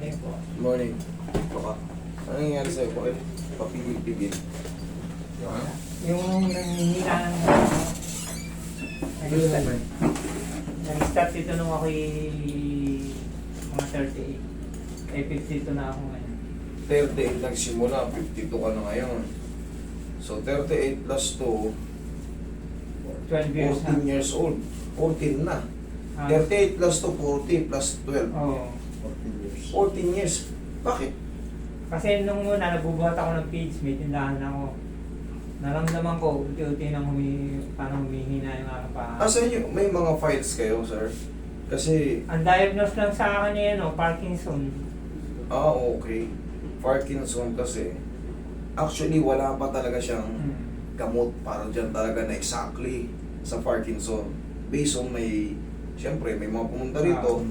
morning po. Morning. Ito ka. Ano nangyayari sa'yo? Bakit papigil-pigil? Yung nanghihina ng nag-start dito nung ako'y mga 38. Eh, 52 na ako ngayon. 38 nagsimula, 52 ka na ngayon. So 38 plus 2, 12 years 14 years old. 14 na. Ah. 38 plus 2, 40 plus 12. Oo. 14 years. 14 years. Bakit? Kasi nung una, nabubuhat ako ng page, may tindahan ako. Naramdaman ko, unti-unti nang parang humihina yung aking paa. Sa inyo, may mga files kayo, sir? Kasi, Ang diagnose lang sa akin eh, Parkinson. okay. Parkinson kasi, actually, wala pa talaga siyang gamot para dyan talaga na exactly sa Parkinson. Based on siyempre, may mga pumunta rito,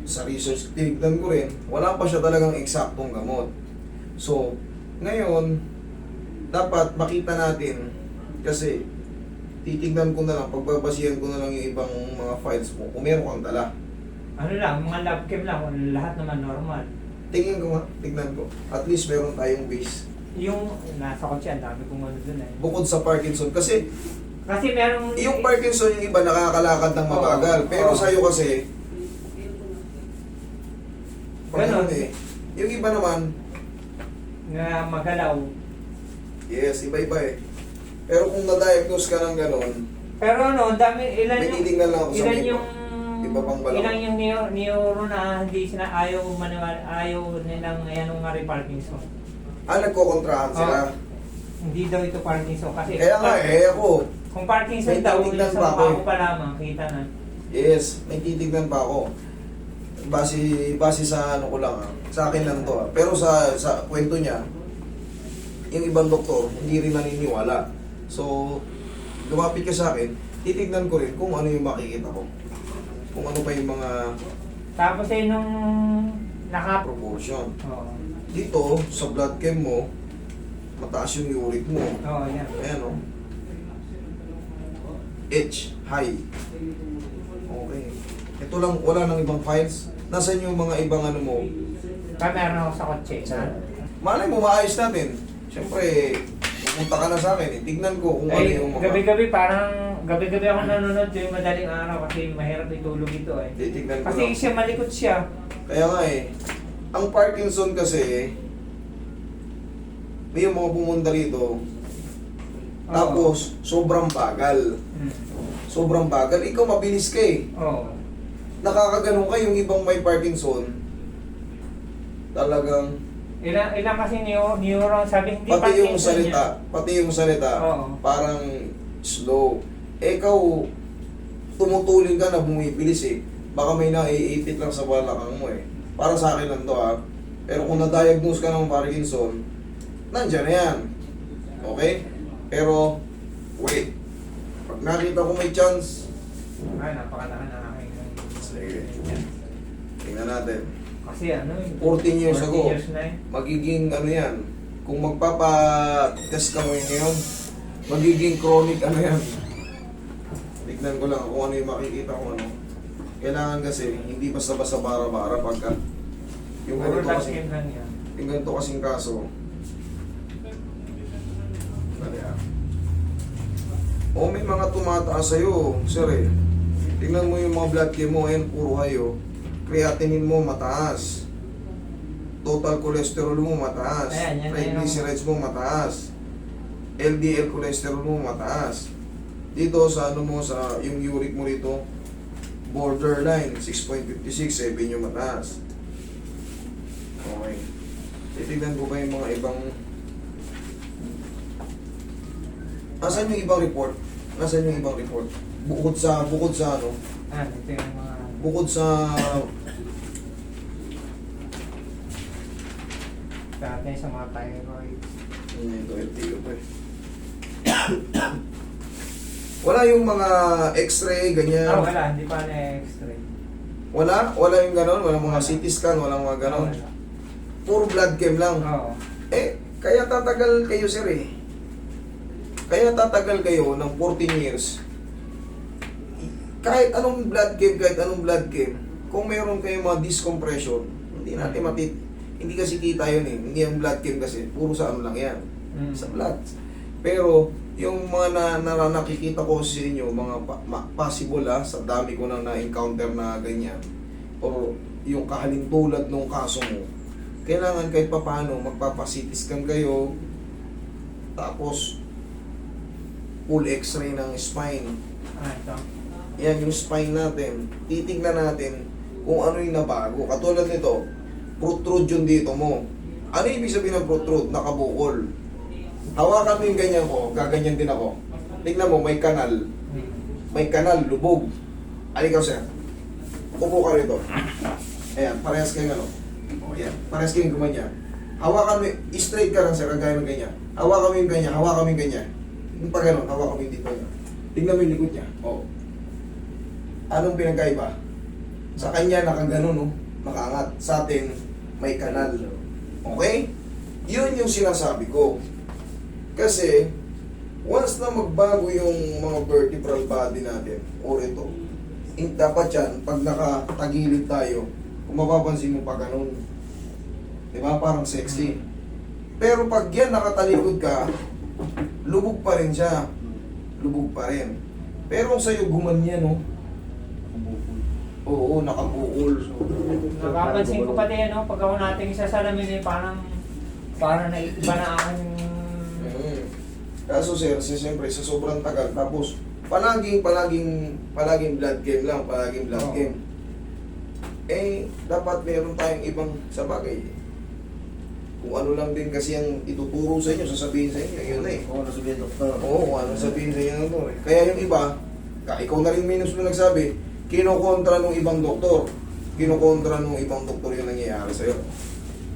sa research, tinignan ko rin, wala pa siya talagang eksaktong gamot. So, ngayon, dapat makita natin, kasi titignan ko na lang, pagbabasihan ko na lang yung ibang mga files mo, kung meron kang dala. Ano lang, mga lab chem lang, lahat naman normal. Tingin ko nga, tignan ko. At least meron tayong base. Yung nasa kotse, ang dami kong ano dun eh. Bukod sa Parkinson, kasi Kasi merong... yung Parkinson, yung iba nakakalakad ng mabagal. Pero sa'yo kasi, Ganon. Yung iba naman, na magalaw. yes, iba-iba eh. Pero kung na-diagnose ka ng ganon, Pero ano, ang dami, ilan may yung... titignan lang ako sa Ilan iba. yung... Iba pang balaw. Ilan yung neuro na hindi sila ayaw maniwala, ayaw nilang yan nga rin Parkinson. Nagkokontrahan sila. Hindi daw ito Parkinson kasi... Kaya nga ako, Kung Parkinson may daw, titignan yung pa sa ako mukha ko pa lamang, kita na. yes, may titignan pa ako. Base sa ano ko lang sa akin lang to Pero sa kwento niya, yung ibang doktor, hindi rin naniniwala. So, lumapit ka sa akin, titignan ko rin kung ano yung makikita ko. Kung ano pa yung mga Tapos eh, nung proportion. Oo. Dito, sa blood chem mo, mataas yung uric mo. Oo, yan. Ayan o. H, high. Okay. Ito lang, wala nang ibang files. Nasaan yung mga ibang ano mo? Meron ako sa kotse. Malay mo, maayos natin. Siyempre, pupunta ka na sa akin. Tignan ko kung ano Ay, yung mga... gabi-gabi parang... Gabi-gabi ako nanonood yung madaling araw kasi mahirap itulog ito eh. Titignan ko Kasi lang. siya malikot siya. Kaya nga ang Parkinson kasi, may yung mga pumunta rito, tapos, sobrang bagal. Sobrang bagal. Ikaw mabilis ka eh. Oo. Nakakaganon ka yung ibang may Parkinson. Talagang, Ilang kasi neuron, sabi hindi pati yung Parkinson salita, Oo. parang slow. Ikaw, tumutulin ka na bumibilis eh. Baka may naiipit lang sa balakang mo eh. Para sa akin lang to Pero kung na-diagnose ka ng Parkinson, nandyan na yan. Okay? Pero, wait. Pag nakita ko may chance, Ay, napakalaki na aking... sige. Tingnan natin. Kasi ano 14 years 14 ago, years na eh. magiging ano yan, kung magpapa-test ka ngayon, magiging chronic ano yan. Tignan ko lang kung ano yung makikita ko ano. Kailangan kasi, hindi basta-basta bara-bara pagka yung Puro ganito kasi, last lang yan. yung ganito kasing kaso. Dali may mga tumataas sa'yo, sir eh. Tingnan mo yung mga blood chem mo, ayan, puro hayo. Creatinine mo mataas. Total cholesterol mo mataas. Ayan, yan, Triglycerides mo mataas. LDL cholesterol mo mataas. Dito sa ano mo, sa yung uric mo rito, borderline 6.56, 7 yung mataas. Okay. Titignan ko ba yung mga ibang... Nasaan yung ibang report? Nasaan yung ibang report? Bukod sa ano? Ito yung mga... Bukod sa Dati sa mga thyroid. ito, LTO pa eh. Wala yung mga x-ray, ganyan. Wala, hindi pa na-x-ray. Wala yung ganon, walang mga CT scan, walang mga ganon. Wala. Puro blood chem lang. Oo. Kaya tatagal kayo sir eh. Kaya tatagal kayo ng 14 years. Kahit anong blood chem, kung meron kayong mga discompression, Hindi natin hindi kasi kita yun eh. Hindi yung blood chem kasi. Puro sa ano lang yan. Sa blood. Pero, yung mga nakikita ko sa inyo, mga possible sa dami ko na na-encounter na ganyan, o yung kahalintulad ng kaso mo, kailangan kahit papaano, magpapa-CT scan kayo, tapos, full x-ray ng spine. Ito. Yan yung spine natin. Titignan natin kung ano yung nabago. Katulad nito, protrude yung dito mo. Ano ibig sabihin ng protrude? Nakabukol. Hawakan mo yung ganyan ko, gaganyan din ako. Tignan mo, may kanal. May kanal, lubog. Alika sir. Upo ka rito. Ayan, parehas kayong ano. O yan, parehas kayong gumanyan. Hawakan mo, straight ka lang sir, kagaya ng ganyan. Hawakan mo yung ganyan, hawakan mo yung ganyan. Yung pa gano'n, hawakan mo yung dito niya. Tignan mo yung likod niya. O. Anong pinagkaiba? Sa kanya, nakaganon, no? Nakaangat. Sa atin, may kanal. Okay? Yun yung sinasabi ko. Kasi, once na magbago yung mga vertebral body natin, or ito, dapat yan, pag nakatagilid tayo, kung mapapansin mo pa ganun, di ba, parang sexy. Pero pag yan nakatalikod ka, lubog pa rin siya. Lubog pa rin. Pero kung sa'yo gumanyan, no? Oo, nakabukol. Napapansin ko pati ano, pag ako nating isa sa lamin parang naiba na akong Kaso sir, siyempre sa sobrang tagal, tapos palaging blood game lang, palaging blood game. Eh, dapat meron tayong ibang sa bagay. Kung ano lang din kasi ang ituturo sa inyo, sasabihin sa inyo, yun na eh. Oo, nasabihin doktor. Oo, kung ano sabihin sa inyo ng doktor. Kaya yung iba, ikaw na rin minus mo nagsabi, kinokontra nung ibang doktor. Kinokontra nung ibang doktor yung nangyayari sa'yo.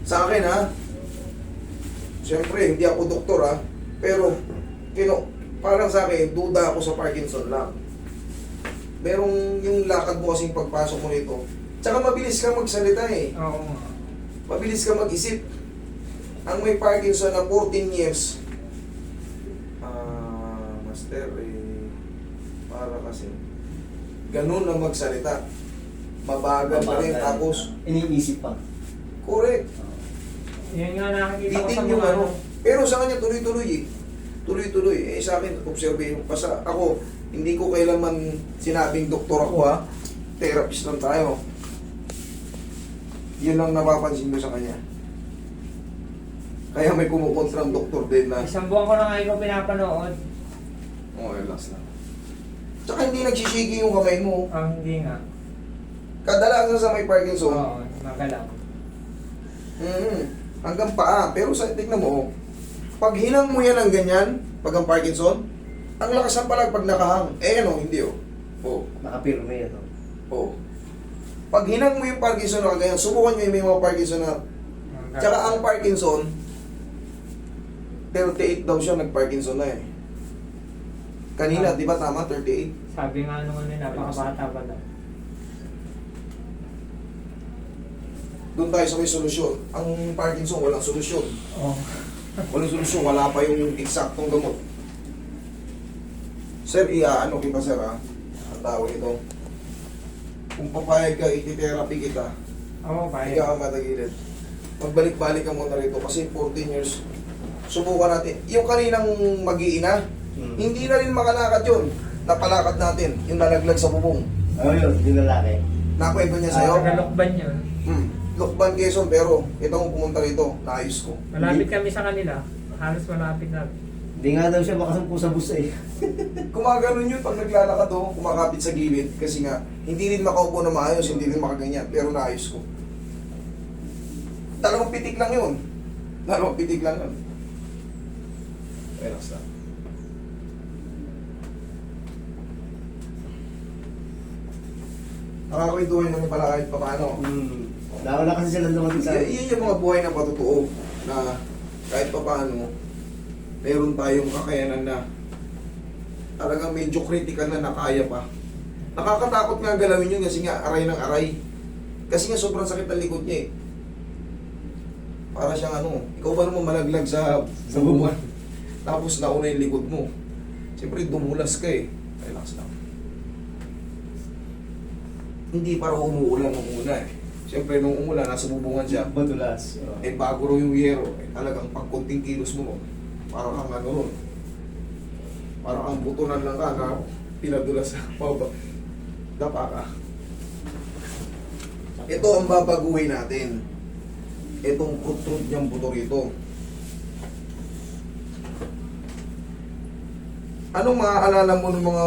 Sa akin ha, siyempre, hindi ako doktor ha, pero parang sa akin, duda ako sa Parkinson lang. Merong yung lakad mo kasing pagpasok mo nito, tsaka mabilis ka magsalita eh. Oo nga. Mabilis ka mag-isip. Ang may Parkinson na 14 years, master, para kasi, ganun na magsalita. Mabagal pa rin, tapos, iniisip pa. correct. Yan nga nakikita ko sa Bitin mga yung ano. Pero sa kanya, tuloy-tuloy eh. Tuloy-tuloy. Eh sa akin, observe yung basta ako, hindi ko kailanman sinabing doktor ako ha. Therapist lang tayo. Yun lang napapansin mo sa kanya. Kaya may kumukontrang doktor din na, isang buwan ko na nga ikaw pinapanood. relax lang. Tsaka hindi nagsisigi yung kamay mo. Hindi nga. Kadalasan sa may Parkinson, Oo, magalaw. hanggang paa. Pero sa tignan mo, pag hinang mo yan ng ganyan, pag ang Parkinson, ang lakas ng palag pag nakahang. Eh ano, hindi oh. Oh. Nakapirme yan. Oh. Pag hinang mo yung Parkinson na ganyan, subukan nyo yung may mga Parkinson na. Tsaka ang Parkinson, 38 daw siya, nag-Parkinson na eh. Kanina, di ba tama? 38? Sabi nga nung ano, napakabata pa daw. Doon tayo sa may solusyon. Ang Parkinson, walang solusyon. Oo. Walang solusyon, wala pa yung eksaktong gamot. Sir, ano kita sir ha? Ang tawag ito. Kung papayag ka, iti-therapy kita. Oo, Hindi kaya. ka matagilid. Magbalik-balik ka muna rito kasi 14 years. Subukan natin. Yung kaninang mag-iina, hindi na rin makalakad yun. Napalakad natin, yung nalaglag sa bubong. Oo yun, yung lalaki. Nakwento niya sa'yo? Tagalokban yun. Lokban Quezon, pero ito kung pumunta rito, naayos ko. Malapit kami sa kanila. Halos malapit na. Hindi nga daw siya makasampu sa bus eh. Kumaganon yun pag naglalakad o kumakapit sa gilid kasi nga hindi rin makaupo na maayos, hindi rin makaganyan, pero naayos ko. Dalawang pitik lang yun. Dalawang pitik lang yun. Relax lang. Nakakwentuhan naman pala kahit pa paano. Dahil na kasi sila dumating sa akin. Yun yung mga buhay na patotoo na kahit pa paano meron tayong kakayanan na talagang medyo critical na nakaya pa. Nakakatakot nga galawin yun kasi nga aray ng aray. Kasi nga sobrang sakit ang likod niya eh. Para siyang ano, ikaw ba naman malaglag sa buwan? Tapos nauna yung likod mo. Siyempre dumulas ka eh. Relax lang. Hindi para umuulan ng una eh. Siyempre, nung umulan, nasa bubungan siya. Madulas. Oo. Eh, bago rin yung yero. Eh, talagang pag konting kilos mo, parang kang ano ron. Parang ang butunan lang ka na pinadulas sa baba. Dapa ka. Ito ang babaguhin natin. Itong protrude niyang buto rito. Anong maaalala mo ng mga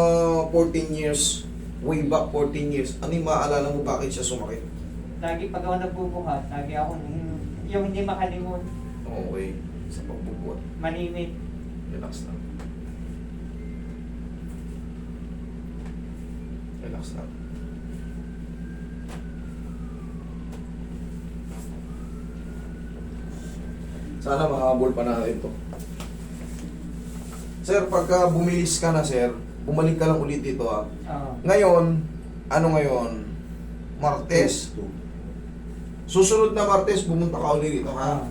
14 years, way back 14 years, ano yung maaalala mo bakit siya sumakit? Lagi pag ako nagbubuhat, lagi ako yung hindi makalimot, Okay, sa pagbubuhat. manimit. Relax lang. Relax lang. Sana makahabol pa natin ito. Sir, pagka bumilis ka na, sir, bumalik ka lang ulit dito, ha. Oo. Ngayon, ano ngayon? Martes. Susunod na Martes, bumunta ka ulit dito, ha.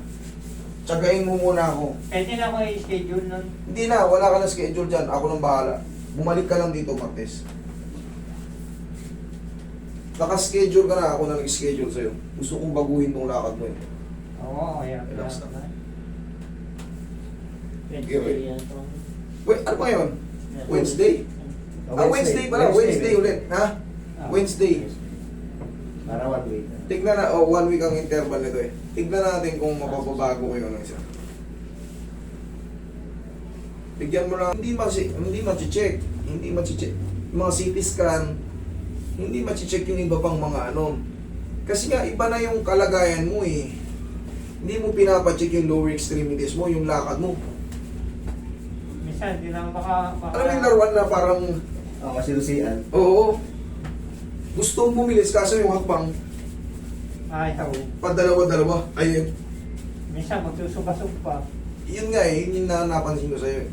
Tsagain mo muna ako. Pwede na ako i-schedule nun. Hindi na, wala ka na schedule dyan. Ako nang bahala. Bumalik ka lang dito, Martes. Naka-schedule ka na, ako na nag-schedule sa'yo. Gusto kong baguhin tong lakad mo, eh. Oo, kaya. Relax lang. Wednesday yan to. Wait, ano ba yun? Wednesday? Wednesday pala. Wednesday ulit, ha? Wednesday. Para 1 week. Tignan na, 1 week ang interval nito eh. Tignan natin kung mapapabago kayo ng isa. Bigyan mo lang, hindi ma-check. Hindi ma-check. Mga CT scan, hindi ma-check yung iba pang mga ano. Kasi nga, iba na yung kalagayan mo eh. Hindi mo pinapacheck yung lower extremities mo, yung lakad mo. Minsan, hindi naman baka... Alam mo yung laruan na parang, Oo, masilusian. oo, gustong bumilis kaso yung hakbang, Ayaw. padalawa-dalawa. Ayun. Minsan, magsusubasog pa. Yun nga eh, yun yung napansin ko sa'yo eh.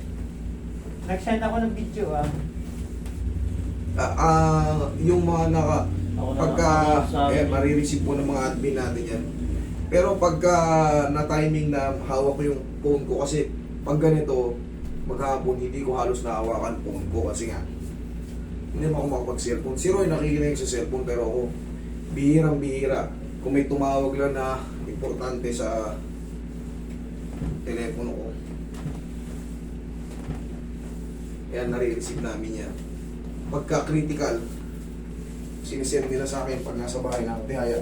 Nag-send ako ng video, Yung mga Ako na pagka, sa akin. marireceive po ng mga admin natin yan. Pero pagka na-timing na hawak ko yung phone ko kasi pag ganito, maghapon, hindi ko halos nahawakan phone ko kasi nga, hindi mo ako makapag-cellphone. Si Roy nakikinig sa cellphone pero ako, bihirang-bihira. Kung may tumawag lang na importante sa telepono ko, yan, nare-receive namin yan. Pagka critical, sinisend nila sa akin pag nasa bahay ng tihaya.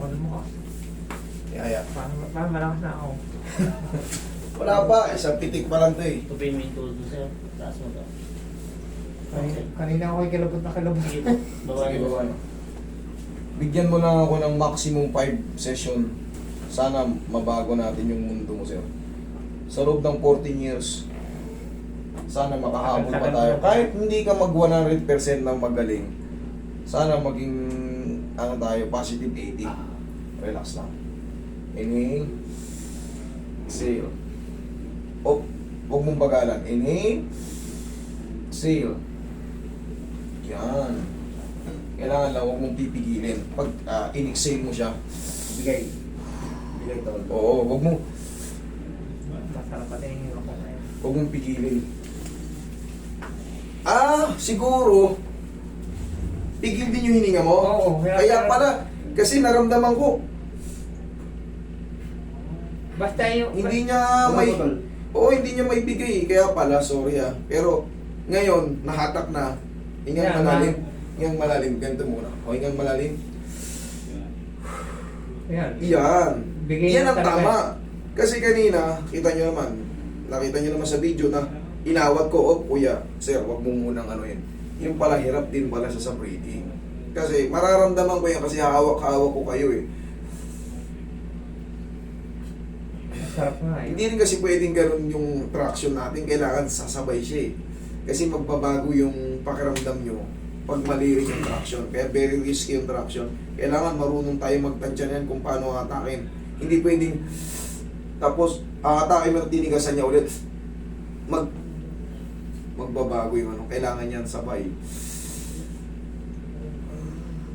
Ano mo ka? Tihaya. Parang malakas na ako. Wala pa, isang titik pa lang to eh. Tupin mo yung tulog sir. Taas mo daw. Kanina ako kilabot na kilabot. Sige po. Baba Sige, niyo. baba niyo. Bigyan mo lang ako ng maximum 5 session. Sana mabago natin yung mundo mo, sir. Sa loob ng 14 years, sana makahabol pa tayo. Kahit hindi ka mag 100% ng magaling, sana maging ano tayo, positive 80. Relax lang. Inhale. Exhale. Huwag mong bagalan. Inhale. Exhale. Yan. Kailangan lang, huwag mong pipigilin. Pag in-exhale mo siya, Bigay. Bigay to. oo, huwag Masarap pati yung hirap ko ngayon. mong pigilin. Siguro, pigil din yung hininga mo. Oo, Kaya pala, kasi naramdaman ko, Basta yung... hindi niya may... Tol. Oo, hindi niya may bigay. Kaya pala, sorry Pero, ngayon, nahatak na. Hingang Yeah, malalim. Hingang malalim. Ganito muna. O, hingang malalim. Yan. Yan. Bigay Yan na ang talaga. tama. Kasi kanina, nakita nyo naman sa video na inawat ko, kuya, sir, wag mo munang ano yun. Yung pala, hirap din pala sa breathing. Kasi mararamdaman ko yan kasi hawak-hawak ko kayo eh. Sarap nga eh. Hindi rin kasi pwedeng ganun yung traction natin, kailangan sasabay siya eh. Kasi magbabago yung pakiramdam nyo pag mali rin yung traction. Kaya very risky yung traction. Kailangan marunong tayo magtansya yan kung paano atakin. Hindi pwedeng tapos atakin mo at tinigasan niya ulit. Magbabago yung ano. Kailangan yan sabay.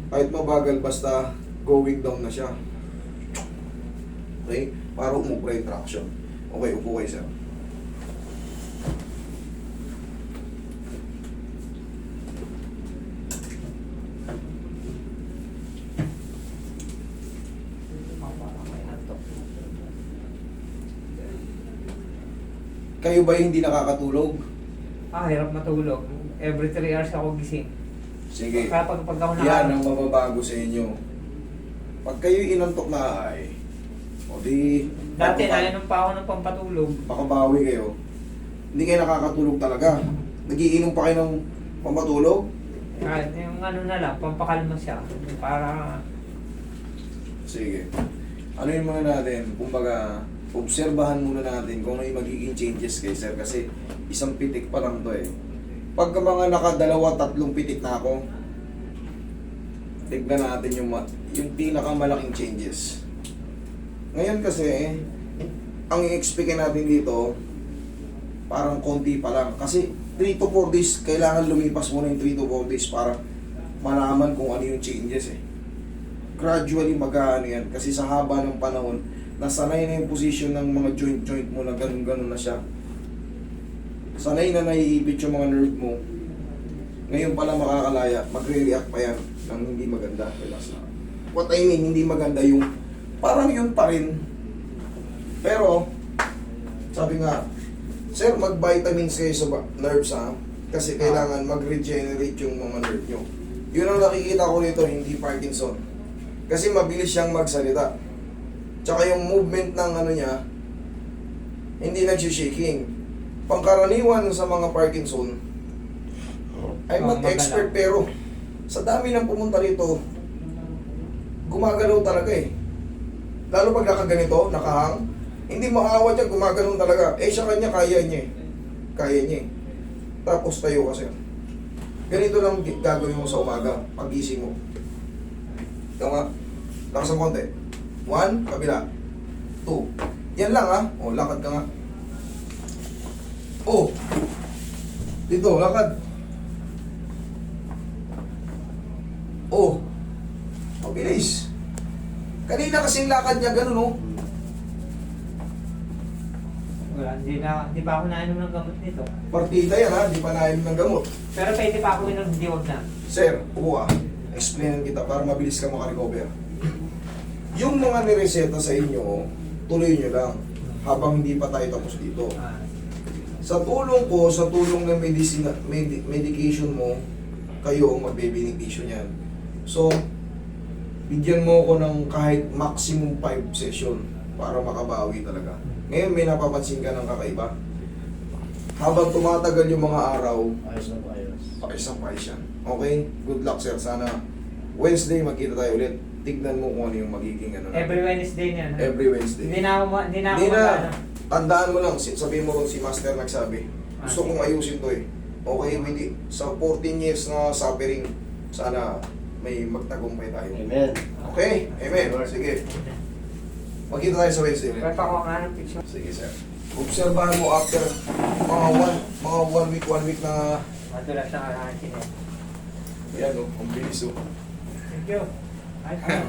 Kahit mabagal basta going down na siya. Okay? Para umubra yung traction. Okay, upo kayo sir. Kayo ba hindi nakakatulog? Hirap matulog. Every 3 hours ako gising. Sige. Kaya pag ako Yan ang mababago sa inyo. Pag kayo inantok na ay, o di, Dati nainom pa ako ng pampatulog. makabawi kayo. Hindi kayo nakakatulog talaga. Nagiinom pa kayo ng pampatulog? Yung ano na lang, pampakalma siya. Para Sige. Ano yung mga natin? Kumbaga, obserbahan muna natin kung ano yung magiging changes kay sir. Kasi isang pitik pa lang to eh. Pagka mga nakadalawa, tatlong pitik na ako, tignan natin yung pinakamalaking changes. Ngayon kasi, ang i-expect natin dito, parang konti pa lang. Kasi 3 to 4 days, kailangan lumipas muna yung 3 to 4 days para malaman kung ano yung changes eh. Gradually mag-ano yan. Kasi sa haba ng panahon, nasanay na yung position ng mga joint mo na ganun-ganun na siya. Sanay na naiipit yung mga nerve mo. Ngayon pala makakalaya, magre-react pa yan ng hindi maganda. Relax na. What I mean, hindi maganda yung, parang yun pa rin. Pero, sabi nga, sir, mag-vitamins kayo sa nerves ha. Kasi kailangan mag-regenerate yung mga nerve nyo. Yun ang nakikita ko nito, hindi Parkinson. Kasi mabilis siyang magsalita. Tsaka yung movement ng ano niya, hindi nagsishaking. Pangkaraniwan sa mga Parkinson, I'm not expert pero sa dami ng pumunta rito, gumagalaw talaga eh. Lalo pag nakaganito, nakahang, hindi maawat yan, gumagalaw talaga. Eh sa kanya, kaya niya eh. Kaya niya eh. Tapos tayo kasi. Ganito lang gagawin mo sa umaga, pagising mo. Ito nga, lakas ang konti. 1, kabila. 2. Yan lang ha. O, lakad ka nga. Oh, dito, lakad. Oh, mabilis. Kanina kasing lakad niya, ganun oh. wala, hindi pa ako nainom ng gamot nito. Partida yan ha, di pa nainom ng gamot. Pero pwede pa ako inom, hindi wag na. Sir, upo ka. Explain kita para mabilis ka makarecover. Yung mga nireseta sa inyo, tuloy nyo lang habang hindi pa tayo tapos dito. Sa tulong ko, sa tulong ng medication mo, kayo ang magbe-beneficio niyan. So, bigyan mo ko ng kahit maximum 5 session para makabawi talaga. Ngayon may napapansin ka ng kakaiba. Habang tumatagal yung mga araw, Ayos na po, ayos. pakisang-pakis yan. Okay? Good luck sir. Sana Wednesday magkita tayo ulit. Tignan mo kung ano yung magiging ano. Every Wednesday niyan. Every Wednesday. Hindi na ako Hindi mag-ano. na. Tandaan mo lang, sabihin mo rin si Master nagsabi. Gusto kong ayusin to eh. Okay, sa 14 years na suffering, sana may magtagumpay tayo. Amen. Okay? Amen. Sige. Magkita tayo sa Wednesday ulit. Pwede pa ako nga ng picture. Sige sir. Obserbahan mo after mga 1 week na Madulas na kakasin eh. yan o, ang bilis o. Thank you. Ay, ano?